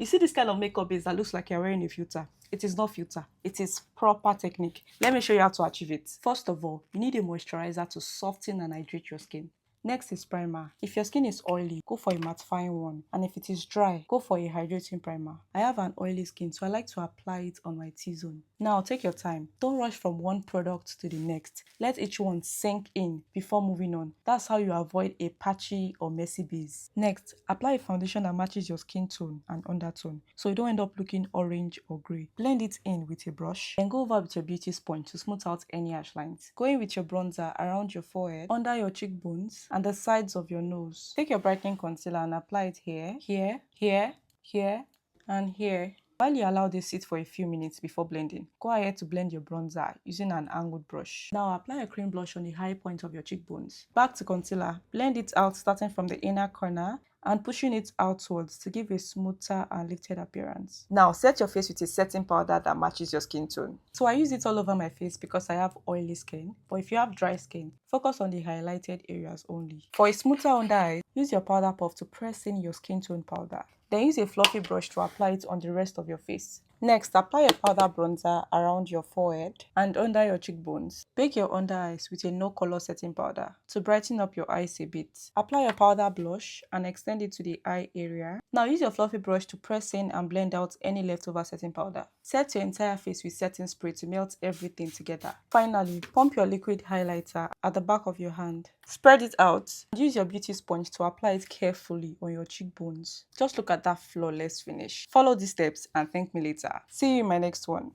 You see this kind of makeup base that looks like you're wearing a filter. It is not filter. It is proper technique. Let me show you how to achieve it. First of all, you need a moisturizer to soften and hydrate your skin. Next is primer. If your skin is oily, go for a mattifying one. And if it is dry, go for a hydrating primer. I have an oily skin, so I like to apply it on my T-zone. Now, take your time. Don't rush from one product to the next. Let each one sink in before moving on. That's how you avoid a patchy or messy base. Next, apply a foundation that matches your skin tone and undertone, so you don't end up looking orange or grey. Blend it in with a brush, then go over with your beauty sponge to smooth out any harsh lines. Go in with your bronzer around your forehead, under your cheekbones, and the sides of your nose. Take your brightening concealer and apply it here, here, and here. While you allow this sit for a few minutes before blending, go ahead to blend your bronzer using an angled brush. Now apply a cream blush on the high point of your cheekbones. Back to concealer, blend it out starting from the inner corner and pushing it outwards to give a smoother and lifted appearance. Now set your face with a setting powder that matches your skin tone. So I use it all over my face because I have oily skin, but if you have dry skin, focus on the highlighted areas only. For a smoother under eye, use your powder puff to press in your skin tone powder. Then use a fluffy brush to apply it on the rest of your face. Next, apply a powder bronzer around your forehead and under your cheekbones. Bake your under eyes with a no color setting powder to brighten up your eyes a bit. Apply your powder blush and extend it to the eye area. Now use your fluffy brush to press in and blend out any leftover setting powder. Set your entire face with setting spray to melt everything together. Finally, pump your liquid highlighter at the back of your hand. Spread it out and use your beauty sponge to apply it carefully on your cheekbones. Just look at that flawless finish. Follow these steps and thank me later. See you in my next one.